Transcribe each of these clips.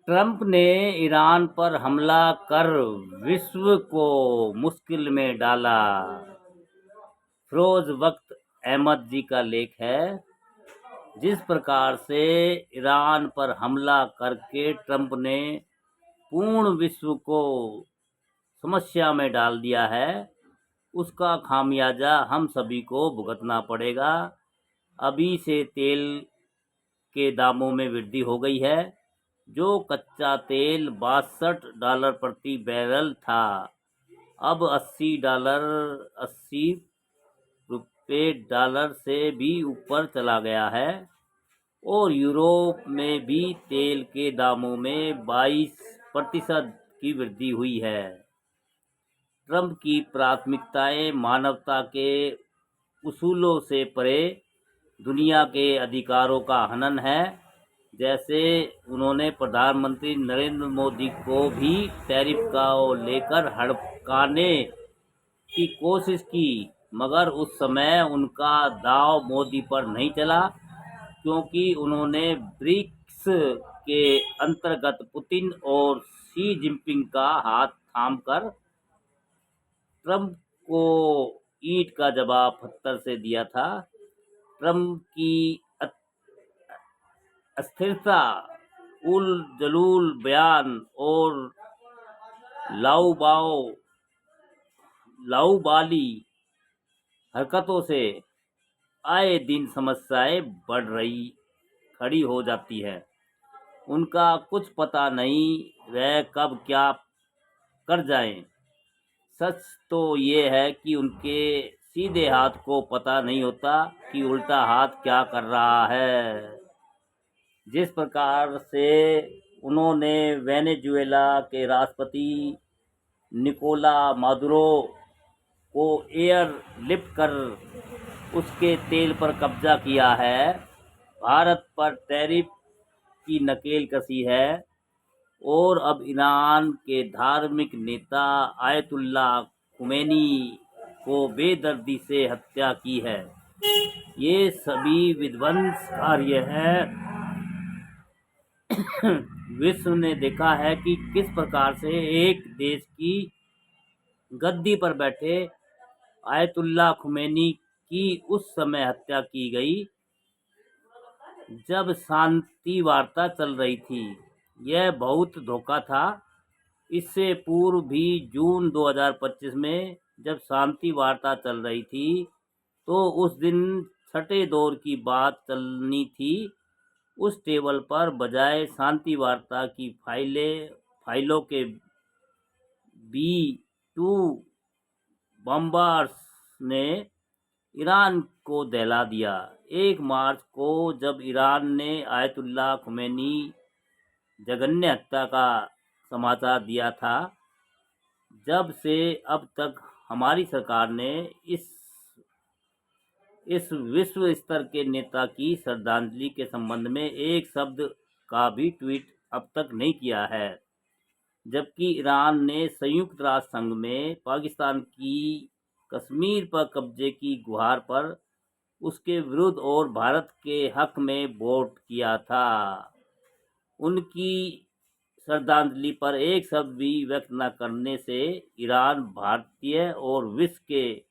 Trump ने Iran पर हमला कर विश्व को मुश्किल में डाला। फिरोज वक्त अहमद जी का लेख है। जिस प्रकार से ईरान पर हमला करके ट्रंप ने पूर्ण विश्व को समस्या में डाल दिया है, उसका खामियाजा हम सभी को भुगतना पड़ेगा। अभी से तेल के दामों में वृद्धि हो गई है। जो कच्चा तेल $62 प्रति बैरल था, अब $80 से भी ऊपर चला गया है। और यूरोप में भी तेल के दामों में 22% की वृद्धि हुई है। ट्रंप की प्राथमिकताएं मानवता के उसूलों से परे दुनिया के अधिकारों का हनन है। जैसे उन्होंने प्रधानमंत्री नरेंद्र मोदी को भी टैरिफ को लेकर हड़काने की कोशिश की, मगर उस समय उनका दांव मोदी पर नहीं चला, क्योंकि उन्होंने ब्रिक्स के अंतर्गत पुतिन और शी जिनपिंग का हाथ थामकर ट्रंप को ईंट का जवाब पत्थर से दिया था। ट्रंप की अस्थिरता, उल जलूल बयान और लाउबाली हरकतों से आए दिन समस्याएं खड़ी हो जाती है। उनका कुछ पता नहीं वह कब क्या कर जाएं। सच तो ये है कि उनके सीधे हाथ को पता नहीं होता कि उल्टा हाथ क्या कर रहा है। जिस प्रकार से उन्होंने वेनेजुएला के राष्ट्रपति निकोला मादुरो को एयर लिफ्ट कर उसके तेल पर कब्जा किया है, भारत पर टैरिफ की नकेल कसी है, और अब ईरान के धार्मिक नेता आयतुल्ला खुमैनी को बेदर्दी से हत्या की है, ये सभी विध्वंस कार्य है। विश्व ने देखा है कि किस प्रकार से एक देश की गद्दी पर बैठे आयतुल्ला खुमैनी की उस समय हत्या की गई जब शांति वार्ता चल रही थी। यह बहुत धोखा था। इससे पूर्व भी जून 2025 में जब शांति वार्ता चल रही थी, तो उस दिन छठे दौर की बात चलनी थी। उस टेबल पर बजाय शांति वार्ता की फाइलों के B-2 बम्बार्स ने ईरान को दहला दिया। 1 मार्च को जब ईरान ने आयतुल्ला खुमैनी जघन्य हत्या का समाचार दिया था, जब से अब तक हमारी सरकार ने इस विश्व स्तर के नेता की श्रद्धांजलि के संबंध में एक शब्द का भी ट्वीट अब तक नहीं किया है। जबकि ईरान ने संयुक्त राष्ट्र संघ में पाकिस्तान की कश्मीर पर कब्जे की गुहार पर उसके विरुद्ध और भारत के हक में वोट किया था। उनकी श्रद्धांजलि पर एक शब्द भी व्यक्त न करने से ईरान, भारतीय और विश्व के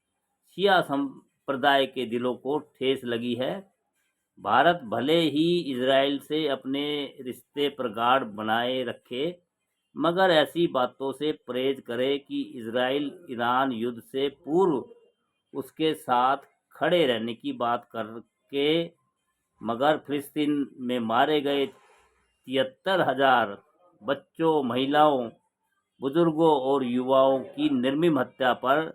शिया संप्रदाय के दिलों को ठेस लगी है। भारत भले ही इजराइल से अपने रिश्ते प्रगाढ़ बनाए रखे, मगर ऐसी बातों से परहेज करे कि इजराइल ईरान युद्ध से पूर्व उसके साथ खड़े रहने की बात करके, मगर फिलिस्तीन में मारे गए 73,000 बच्चों, महिलाओं, बुजुर्गों और युवाओं की निर्मम हत्या पर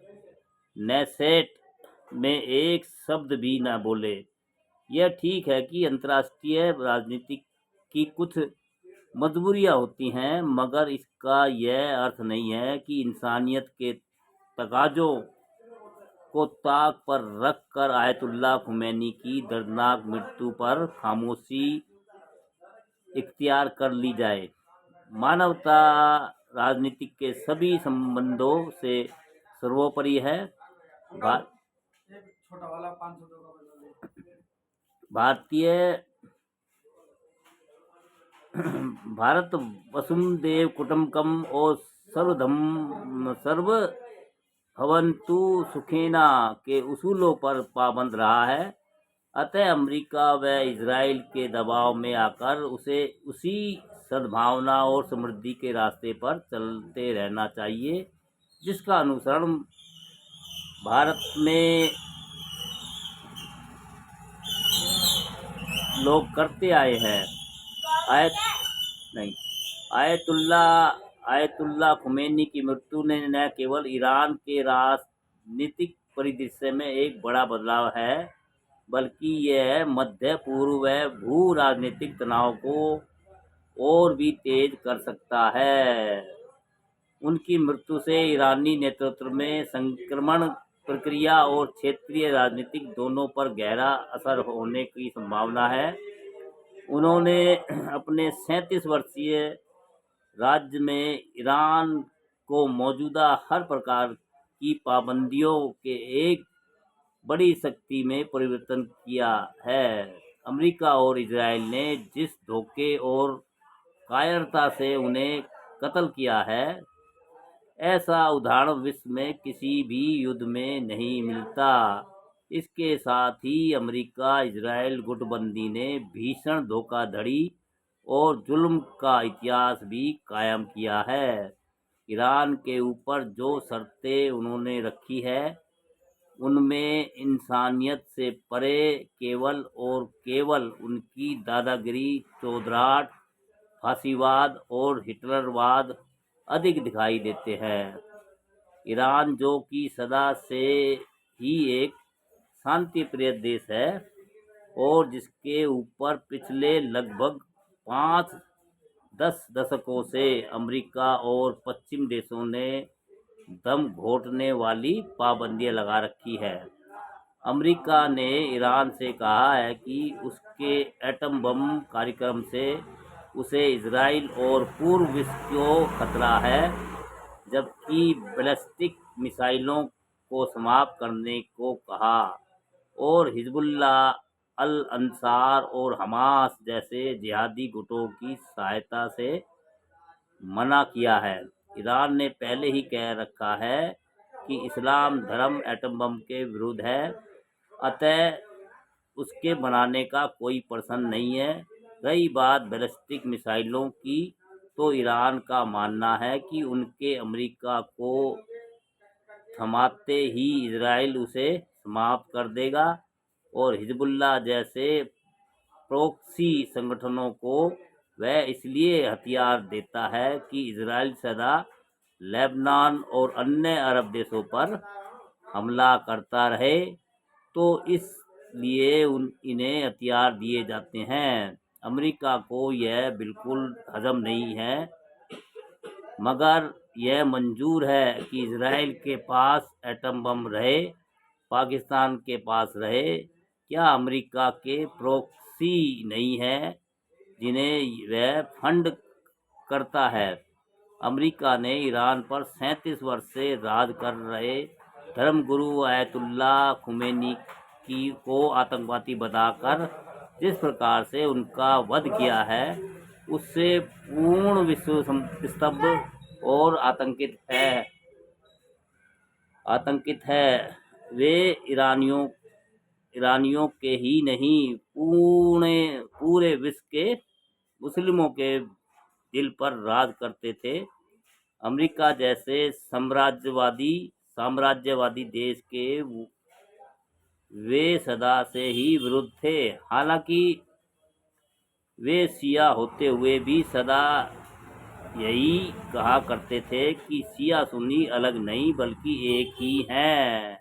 नेसेट में एक शब्द भी न बोले। यह ठीक है कि अंतर्राष्ट्रीय राजनीति की कुछ मजबूरियां होती हैं, मगर इसका यह अर्थ नहीं है कि इंसानियत के तकाजों को ताक पर रख कर आयतुल्ला खुमैनी की दर्दनाक मृत्यु पर खामोशी इख्तियार कर ली जाए। मानवता राजनीति के सभी संबंधों से सर्वोपरि है। भारतीय भारत वसुंधैव कुटुंबकम और सर्वभवन्तु सुखिनः के उसूलों पर पाबंद रहा है। अतः अमेरिका व इजराइल के दबाव में आकर उसे उसी सद्भावना और समृद्धि के रास्ते पर चलते रहना चाहिए जिसका अनुसरण भारत में लोग करते आए हैं। आयत नहीं आयतुल्ला आयतुल्ला खुमैनी की मृत्यु ने न केवल ईरान के राजनीतिक परिदृश्य में एक बड़ा बदलाव है, बल्कि यह मध्य पूर्व व भू राजनीतिक तनाव को और भी तेज कर सकता है। उनकी मृत्यु से ईरानी नेतृत्व में संक्रमण प्रक्रिया और क्षेत्रीय राजनीतिक दोनों पर गहरा असर होने की संभावना है। उन्होंने अपने 37 वर्षीय राज्य में ईरान को मौजूदा हर प्रकार की पाबंदियों के एक बड़ी शक्ति में परिवर्तन किया है। अमेरिका और इजराइल ने जिस धोखे और कायरता से उन्हें कत्ल किया है, ऐसा उदाहरण विश्व में किसी भी युद्ध में नहीं मिलता। इसके साथ ही अमेरिका इजराइल गुटबंदी ने भीषण धोखाधड़ी और जुल्म का इतिहास भी कायम किया है। ईरान के ऊपर जो शर्तें उन्होंने रखी है, उनमें इंसानियत से परे केवल और केवल उनकी दादागिरी, चौधराहट, फांसीवाद और हिटलरवाद अधिक दिखाई देते हैं। ईरान, जो कि सदा से ही एक शांतिप्रिय देश है और जिसके ऊपर पिछले लगभग 5-10 दशकों से अमेरिका और पश्चिम देशों ने दम घोंटने वाली पाबंदियां लगा रखी है। अमेरिका ने ईरान से कहा है कि उसके एटम बम कार्यक्रम से उसे इजराइल और पूर्व विश्व को खतरा है, जबकि बैलिस्टिक मिसाइलों को समाप्त करने को कहा और हिजबुल्लाह, अल अंसार और हमास जैसे जिहादी गुटों की सहायता से मना किया है। ईरान ने पहले ही कह रखा है कि इस्लाम धर्म एटम बम के विरुद्ध है, अतः उसके बनाने का कोई प्रश्न नहीं है। रही बात बैलिस्टिक मिसाइलों की, तो ईरान का मानना है कि उनके अमेरिका को थमाते ही इजराइल उसे समाप्त कर देगा और हिजबुल्लाह जैसे प्रॉक्सी संगठनों को वह इसलिए हथियार देता है कि इजराइल सदा लेबनान और अन्य अरब देशों पर हमला करता रहे, तो इसलिए इन्हें हथियार दिए जाते हैं। अमेरिका को यह बिल्कुल हजम नहीं है, मगर यह मंजूर है कि इजराइल के पास एटम बम रहे, पाकिस्तान के पास रहे। क्या अमेरिका के प्रॉक्सी नहीं है जिन्हें वह फंड करता है? अमेरिका ने ईरान पर 37 वर्ष से राज कर रहे धर्मगुरु आयतुल्ला खुमैनी को आतंकवादी बताकर जिस प्रकार से उनका वध किया है, उससे पूर्ण विश्व स्तब्ध और आतंकित है। वे ईरानियों के ही नहीं, पूरे विश्व के मुस्लिमों के दिल पर राज करते थे। अमेरिका जैसे साम्राज्यवादी देश के वे सदा से ही विरुद्ध थे। हालांकि वे शिया होते हुए भी सदा यही कहा करते थे कि शिया सुन्नी अलग नहीं बल्कि एक ही हैं।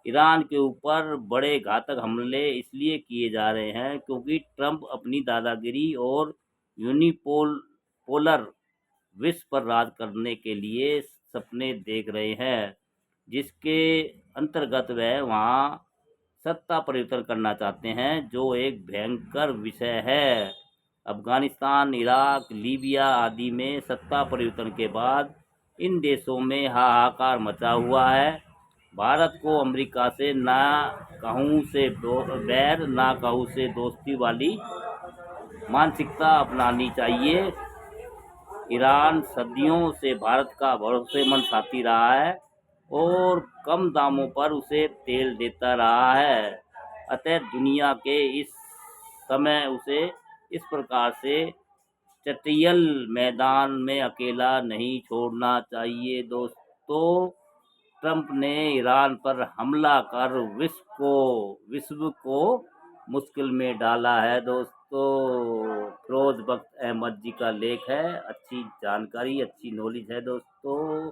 ईरान के ऊपर बड़े घातक हमले इसलिए किए जा रहे हैं क्योंकि ट्रंप अपनी दादागिरी और यूनिपोलर विश्व पर राज करने के लिए सपने देख रहे हैं, जिसके अंतर्गत वह वहां सत्ता परिवर्तन करना चाहते हैं, जो एक भयंकर विषय है। अफगानिस्तान, इराक, लीबिया आदि में सत्ता परिवर्तन के बाद इन देशों में हाहाकार मचा हुआ है। भारत को अमेरिका से ना कहूँ से बैर ना कहूँ से दोस्ती वाली मानसिकता अपनानी चाहिए। ईरान सदियों से भारत का भरोसेमंद साथी रहा है और कम दामों पर उसे तेल देता रहा है। अतः दुनिया के इस समय उसे इस प्रकार से चटियल मैदान में अकेला नहीं छोड़ना चाहिए। दोस्तों, ट्रंप ने ईरान पर हमला कर विश्व को मुश्किल में डाला है। दोस्तों, फिरोज बख्त अहमद जी का लेख है, अच्छी जानकारी, अच्छी नॉलेज है दोस्तों।